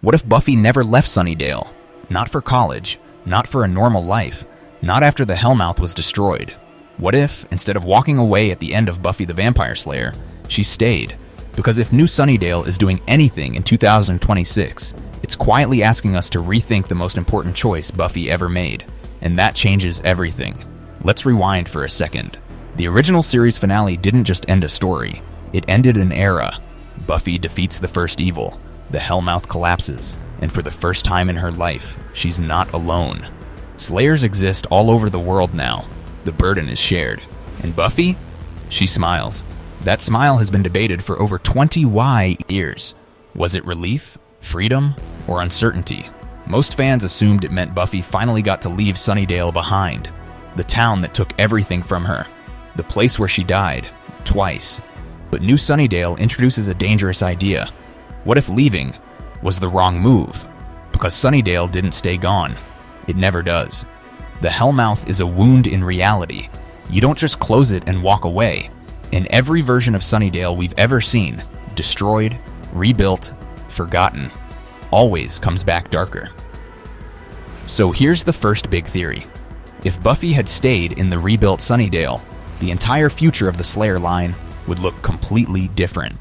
What if Buffy never left Sunnydale? Not for college, not for a normal life, not after the Hellmouth was destroyed. What if, instead of walking away at the end of Buffy the Vampire Slayer, she stayed? Because if New Sunnydale is doing anything in 2026, it's quietly asking us to rethink the most important choice Buffy ever made, and that changes everything. Let's rewind for a second. The original series finale didn't just end a story, it ended an era. Buffy defeats the first evil, the Hellmouth collapses, and for the first time in her life, she's not alone. Slayers exist all over the world now. The burden is shared. And Buffy? She smiles. That smile has been debated for over 20 years. Was it relief, freedom, or uncertainty? Most fans assumed it meant Buffy finally got to leave Sunnydale behind. The town that took everything from her. The place where she died, twice. But New Sunnydale introduces a dangerous idea. What if leaving was the wrong move? Because Sunnydale didn't stay gone. It never does. The Hellmouth is a wound in reality. You don't just close it and walk away. In every version of Sunnydale we've ever seen, destroyed, rebuilt, forgotten, always comes back darker. So here's the first big theory. If Buffy had stayed in the rebuilt Sunnydale, the entire future of the Slayer line would look completely different.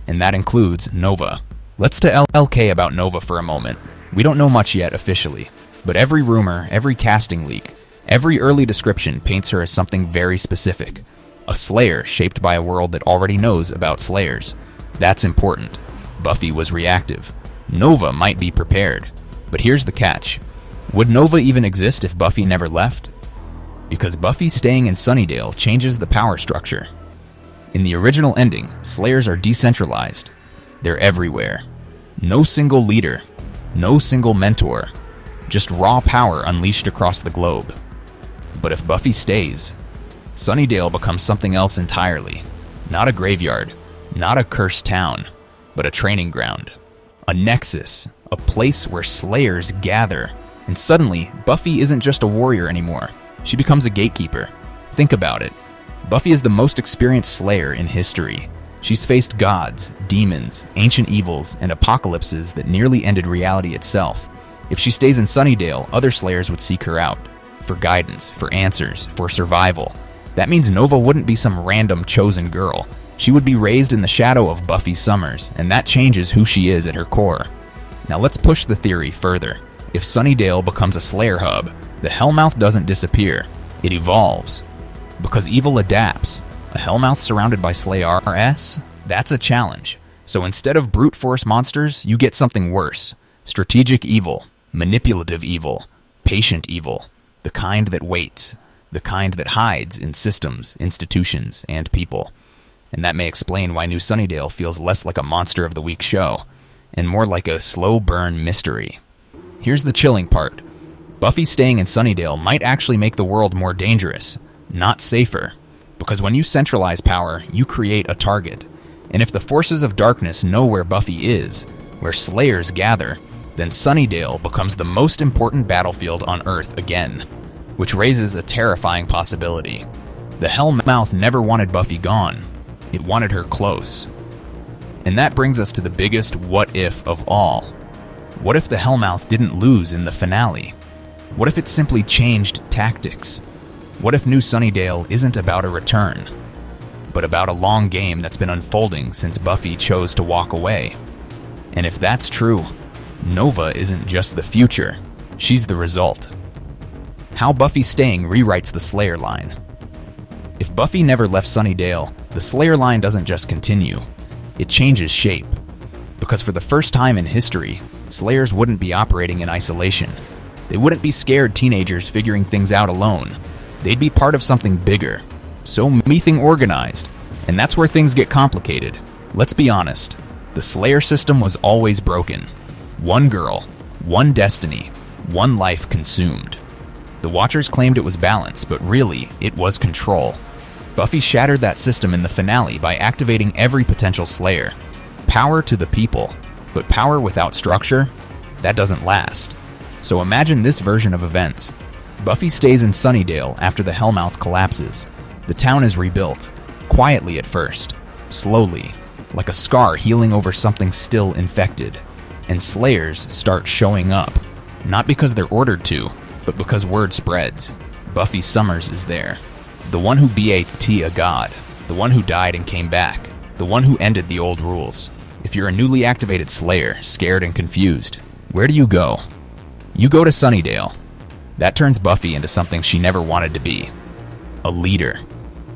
And that includes Nova. Let's talk about Nova for a moment. We don't know much yet officially, but every rumor, every casting leak, every early description paints her as something very specific. A Slayer shaped by a world that already knows about Slayers. That's important. Buffy was reactive. Nova might be prepared. But here's the catch. Would Nova even exist if Buffy never left? Because Buffy staying in Sunnydale changes the power structure. In the original ending, Slayers are decentralized. They're everywhere. No single leader, no single mentor, just raw power unleashed across the globe. But if Buffy stays, Sunnydale becomes something else entirely. Not a graveyard, not a cursed town, but a training ground. A nexus, a place where Slayers gather. And suddenly, Buffy isn't just a warrior anymore. She becomes a gatekeeper. Think about it. Buffy is the most experienced Slayer in history. She's faced gods, demons, ancient evils, and apocalypses that nearly ended reality itself. If she stays in Sunnydale, other Slayers would seek her out. For guidance, for answers, for survival. That means Nova wouldn't be some random chosen girl. She would be raised in the shadow of Buffy Summers, and that changes who she is at her core. Now let's push the theory further. If Sunnydale becomes a Slayer hub, the Hellmouth doesn't disappear. It evolves. Because evil adapts. A Hellmouth surrounded by Slayers? That's a challenge. So instead of brute force monsters, you get something worse. Strategic evil, manipulative evil, patient evil. The kind that waits. The kind that hides in systems, institutions, and people. And that may explain why New Sunnydale feels less like a Monster of the Week show, and more like a slow burn mystery. Here's the chilling part. Buffy staying in Sunnydale might actually make the world more dangerous, not safer. Because when you centralize power, you create a target. And if the forces of darkness know where Buffy is, where Slayers gather, then Sunnydale becomes the most important battlefield on Earth again. Which raises a terrifying possibility. The Hellmouth never wanted Buffy gone. It wanted her close. And that brings us to the biggest what if of all. What if the Hellmouth didn't lose in the finale? What if it simply changed tactics? What if New Sunnydale isn't about a return, but about a long game that's been unfolding since Buffy chose to walk away? And if that's true, Nova isn't just the future, she's the result. How Buffy staying rewrites the Slayer line. If Buffy never left Sunnydale, the Slayer line doesn't just continue, it changes shape. Because for the first time in history, Slayers wouldn't be operating in isolation. They wouldn't be scared teenagers figuring things out alone. They'd be part of something bigger, so anything organized. And that's where things get complicated. Let's be honest, the Slayer system was always broken. One girl, one destiny, one life consumed. The Watchers claimed it was balance, but really, it was control. Buffy shattered that system in the finale by activating every potential Slayer. Power to the people, but power without structure? That doesn't last. So imagine this version of events. Buffy stays in Sunnydale after the Hellmouth collapses. The town is rebuilt, quietly at first, slowly, like a scar healing over something still infected. and Slayers start showing up. Not because they're ordered to, but because word spreads. Buffy Summers is there. The one who beat a god. The one who died and came back. The one who ended the old rules. If you're a newly activated Slayer, scared and confused, where do you go? You go to Sunnydale. That turns Buffy into something she never wanted to be. A leader.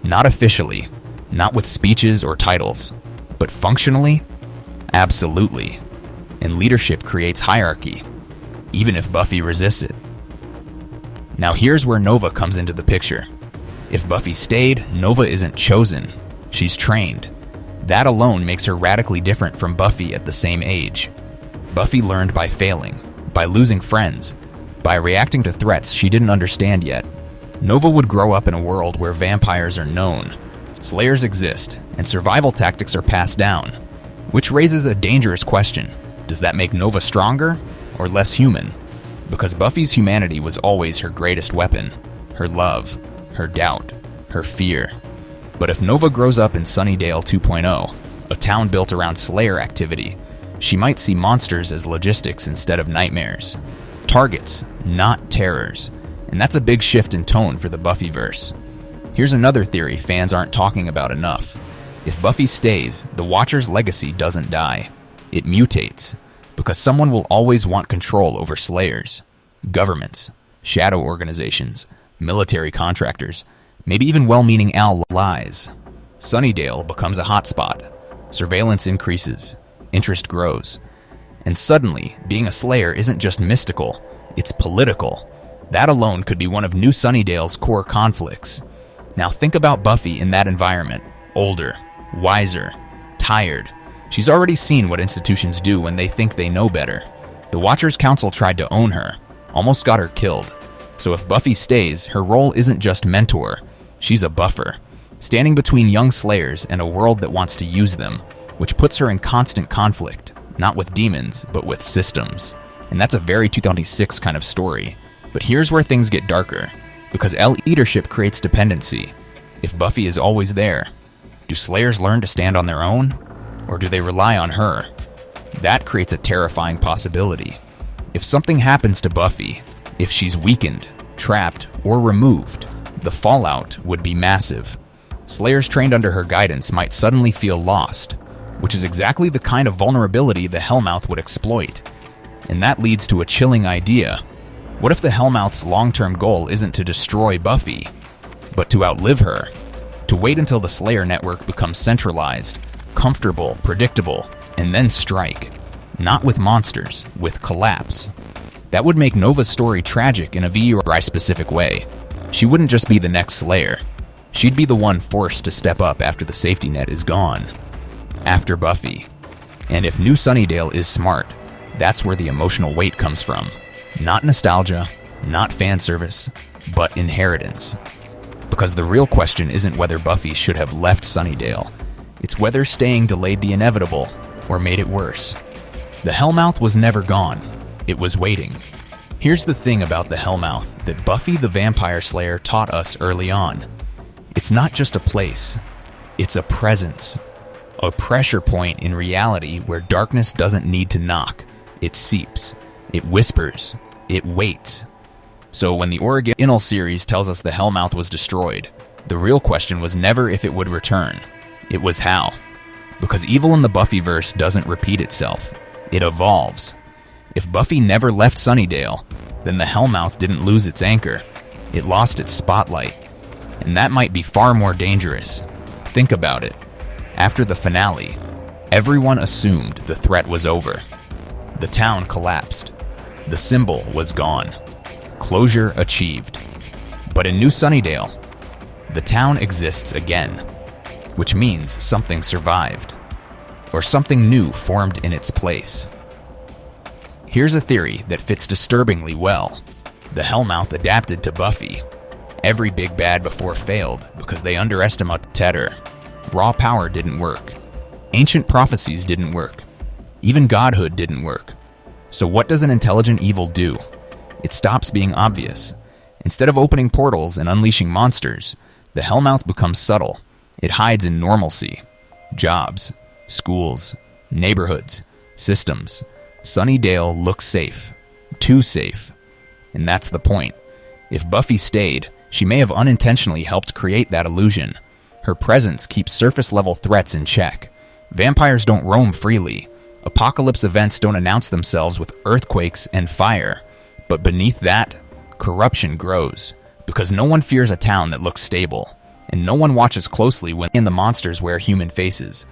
Not officially, not with speeches or titles, but functionally, absolutely. And leadership creates hierarchy, even if Buffy resists it. Now here's where Nova comes into the picture. If Buffy stayed, Nova isn't chosen, she's trained. That alone makes her radically different from Buffy at the same age. Buffy learned by failing, by losing friends, by reacting to threats she didn't understand yet. Nova would grow up in a world where vampires are known, Slayers exist, and survival tactics are passed down. Which raises a dangerous question. Does that make Nova stronger or less human? Because Buffy's humanity was always her greatest weapon. Her love, her doubt, her fear. But if Nova grows up in Sunnydale 2.0, a town built around Slayer activity, she might see monsters as logistics instead of nightmares. Targets, not terrors. And that's a big shift in tone for the Buffyverse. Here's another theory fans aren't talking about enough. If Buffy stays, the Watcher's legacy doesn't die. It mutates, because someone will always want control over Slayers. Governments, shadow organizations, military contractors, maybe even well-meaning allies. Sunnydale becomes a hotspot. Surveillance increases. Interest grows. And suddenly, being a Slayer isn't just mystical, it's political. That alone could be one of New Sunnydale's core conflicts. Now think about Buffy in that environment. Older, wiser, tired. She's already seen what institutions do when they think they know better. The Watchers Council tried to own her, almost got her killed. So if Buffy stays, her role isn't just mentor. She's a buffer, standing between young Slayers and a world that wants to use them, which puts her in constant conflict, not with demons, but with systems. And that's a very 2006 kind of story. But here's where things get darker. Because leadership creates dependency. If Buffy is always there, do Slayers learn to stand on their own? Or do they rely on her? That creates a terrifying possibility. If something happens to Buffy, if she's weakened, trapped, or removed, the fallout would be massive. Slayers trained under her guidance might suddenly feel lost, which is exactly the kind of vulnerability the Hellmouth would exploit. And that leads to a chilling idea. What if the Hellmouth's long-term goal isn't to destroy Buffy, but to outlive her? To wait until the Slayer network becomes centralized, comfortable, predictable, and then strike. Not with monsters, with collapse. That would make Nova's story tragic in a very specific way. She wouldn't just be the next Slayer. She'd be the one forced to step up after the safety net is gone. After Buffy. And if New Sunnydale is smart, that's where the emotional weight comes from. Not nostalgia, not fan service, but inheritance. Because the real question isn't whether Buffy should have left Sunnydale. It's whether staying delayed the inevitable or made it worse. The Hellmouth was never gone. It was waiting. Here's the thing about the Hellmouth that Buffy the Vampire Slayer taught us early on. It's not just a place. It's a presence. A pressure point in reality where darkness doesn't need to knock. It seeps. It whispers. It waits. So when the original series tells us the Hellmouth was destroyed, the real question was never if it would return. It was how. Because evil in the Buffyverse doesn't repeat itself. It evolves. If Buffy never left Sunnydale, then the Hellmouth didn't lose its anchor. It lost its spotlight. And that might be far more dangerous. Think about it. After the finale, everyone assumed the threat was over. The town collapsed. The symbol was gone. Closure achieved. But in New Sunnydale, the town exists again, which means something survived, or something new formed in its place. Here's a theory that fits disturbingly well. The Hellmouth adapted to Buffy. Every big bad before failed because they underestimated her. Raw power didn't work. Ancient prophecies didn't work. Even godhood didn't work. So what does an intelligent evil do? It stops being obvious. Instead of opening portals and unleashing monsters, the Hellmouth becomes subtle. It hides in normalcy. Jobs, schools, neighborhoods, systems. Sunnydale looks safe. Too safe. And that's the point. If Buffy stayed, she may have unintentionally helped create that illusion. Her presence keeps surface-level threats in check. Vampires don't roam freely. Apocalypse events don't announce themselves with earthquakes and fire. But beneath that, corruption grows. Because no one fears a town that looks stable. And no one watches closely when the monsters wear human faces.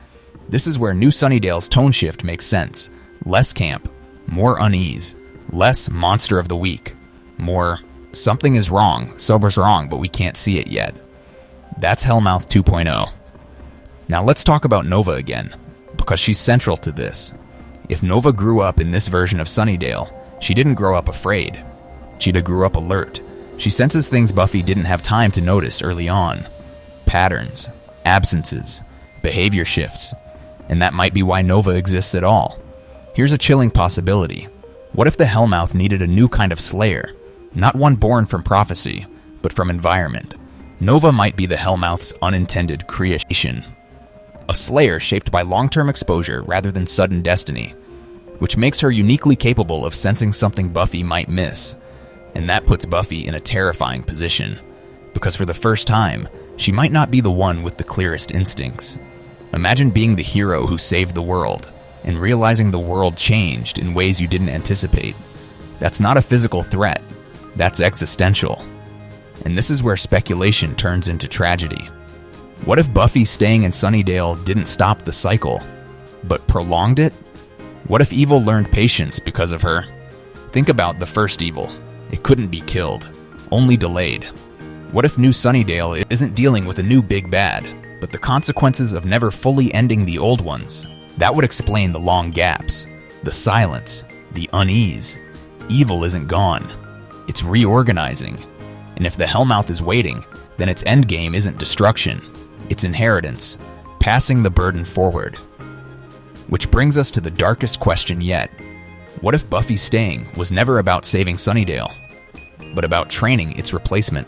This is where New Sunnydale's tone shift makes sense. Less camp, more unease, less monster of the week, more something is wrong, sober's wrong, but we can't see it yet. That's Hellmouth 2.0. Now let's talk about Nova again, because she's central to this. If Nova grew up in this version of Sunnydale, she didn't grow up afraid. Cheetah grew up alert. She senses things Buffy didn't have time to notice early on. Patterns, absences, behavior shifts. And that might be why Nova exists at all. Here's a chilling possibility. What if the Hellmouth needed a new kind of Slayer? Not one born from prophecy, but from environment. Nova might be the Hellmouth's unintended creation. A Slayer shaped by long-term exposure rather than sudden destiny, which makes her uniquely capable of sensing something Buffy might miss. And that puts Buffy in a terrifying position, because for the first time, she might not be the one with the clearest instincts. Imagine being the hero who saved the world, and realizing the world changed in ways you didn't anticipate. That's not a physical threat, that's existential. And this is where speculation turns into tragedy. What if Buffy staying in Sunnydale didn't stop the cycle, but prolonged it? What if evil learned patience because of her? Think about the first evil. It couldn't be killed, only delayed. What if New Sunnydale isn't dealing with a new big bad, but the consequences of never fully ending the old ones? That would explain the long gaps, the silence, the unease. Evil isn't gone. It's reorganizing. And if the Hellmouth is waiting, then its endgame isn't destruction. It's inheritance, passing the burden forward. Which brings us to the darkest question yet. What if Buffy staying was never about saving Sunnydale, but about training its replacement?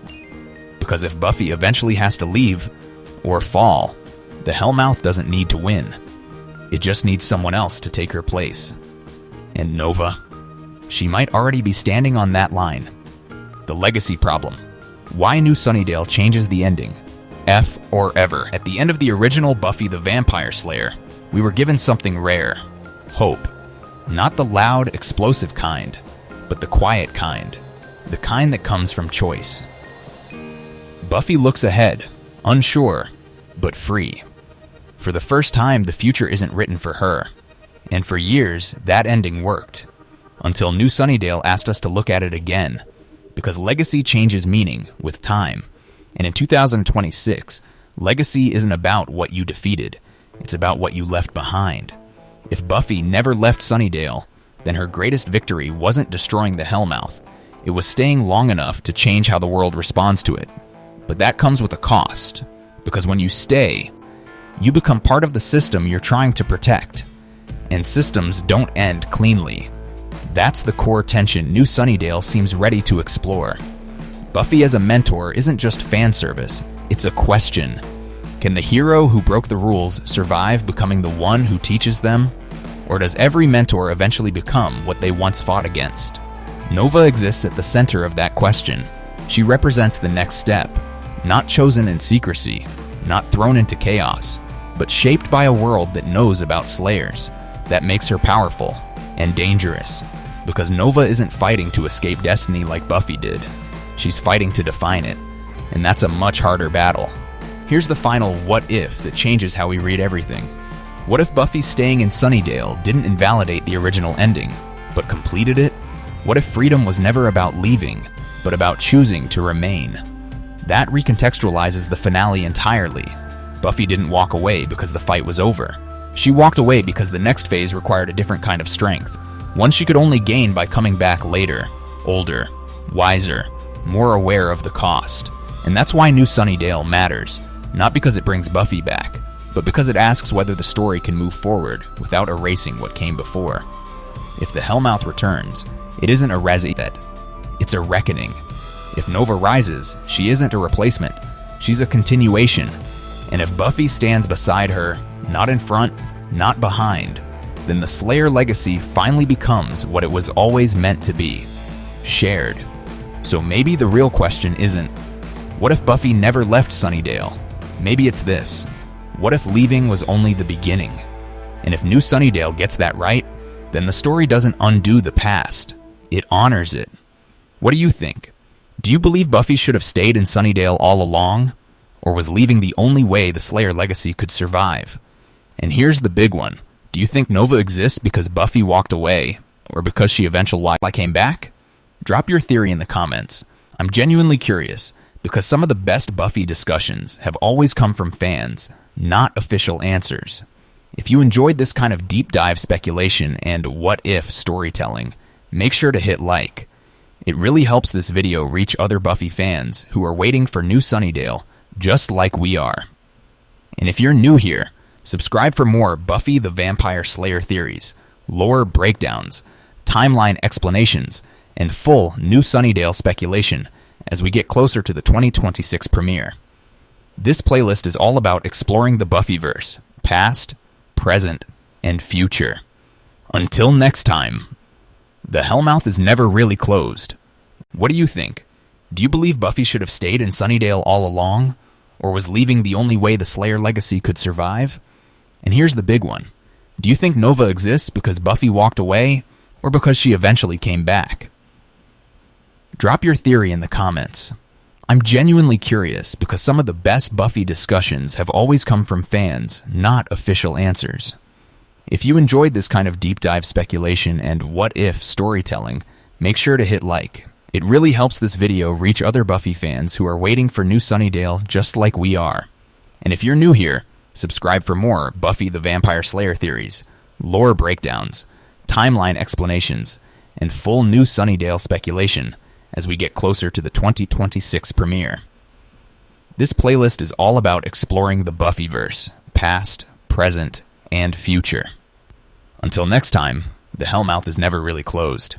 Because if Buffy eventually has to leave, or fall, the Hellmouth doesn't need to win. It just needs someone else to take her place. And Nova? She might already be standing on that line. The legacy problem. Why New Sunnydale changes the ending. F or ever. At the end of the original Buffy the Vampire Slayer, we were given something rare. Hope. Not the loud, explosive kind, but the quiet kind. The kind that comes from choice. Buffy looks ahead, unsure, but free. For the first time, the future isn't written for her. And for years, that ending worked. Until New Sunnydale asked us to look at it again. Because legacy changes meaning with time. And in 2026, legacy isn't about what you defeated. It's about what you left behind. If Buffy never left Sunnydale, then her greatest victory wasn't destroying the Hellmouth. It was staying long enough to change how the world responds to it. But that comes with a cost. Because when you stay, you become part of the system you're trying to protect. And systems don't end cleanly. That's the core tension New Sunnydale seems ready to explore. Buffy as a mentor isn't just fan service, it's a question. Can the hero who broke the rules survive becoming the one who teaches them? Or does every mentor eventually become what they once fought against? Nova exists at the center of that question. She represents the next step, not chosen in secrecy, not thrown into chaos, but shaped by a world that knows about Slayers. That makes her powerful and dangerous, because Nova isn't fighting to escape destiny like Buffy did. She's fighting to define it, and that's a much harder battle. Here's the final what if that changes how we read everything. What if Buffy staying in Sunnydale didn't invalidate the original ending, but completed it? What if freedom was never about leaving, but about choosing to remain? That recontextualizes the finale entirely. Buffy didn't walk away because the fight was over. She walked away because the next phase required a different kind of strength, one she could only gain by coming back later, older, wiser, more aware of the cost. And that's why New Sunnydale matters, not because it brings Buffy back, but because it asks whether the story can move forward without erasing what came before. If the Hellmouth returns, it isn't a reset, it's a reckoning. If Nova rises, she isn't a replacement, she's a continuation. And if Buffy stands beside her, not in front, not behind, then the Slayer legacy finally becomes what it was always meant to be: shared. So maybe the real question isn't, what if Buffy never left Sunnydale? Maybe it's this: what if leaving was only the beginning? And if New Sunnydale gets that right, then the story doesn't undo the past. It honors it. What do you think? Do you believe Buffy should have stayed in Sunnydale all along? Or was leaving the only way the Slayer legacy could survive? And here's the big one. Do you think Nova exists because Buffy walked away, or because she eventually came back? Drop your theory in the comments. I'm genuinely curious, because some of the best Buffy discussions have always come from fans, not official answers. If you enjoyed this kind of deep dive speculation and what-if storytelling, make sure to hit like. It really helps this video reach other Buffy fans who are waiting for New Sunnydale, just like we are. And if you're new here, subscribe for more Buffy the Vampire Slayer theories, lore breakdowns, timeline explanations, and full New Sunnydale speculation as we get closer to the 2026 premiere. This playlist is all about exploring the Buffyverse, past, present, and future. Until next time, the Hellmouth is never really closed. What do you think? Do you believe Buffy should have stayed in Sunnydale all along? Or was leaving the only way the Slayer legacy could survive? And here's the big one. Do you think Nova exists because Buffy walked away, or because she eventually came back? Drop your theory in the comments. I'm genuinely curious because some of the best Buffy discussions have always come from fans, not official answers. If you enjoyed this kind of deep dive speculation and what-if storytelling, make sure to hit like. It really helps this video reach other Buffy fans who are waiting for New Sunnydale just like we are. And if you're new here, subscribe for more Buffy the Vampire Slayer theories, lore breakdowns, timeline explanations, and full New Sunnydale speculation as we get closer to the 2026 premiere. This playlist is all about exploring the Buffyverse, past, present, and future. Until next time, the Hellmouth is never really closed.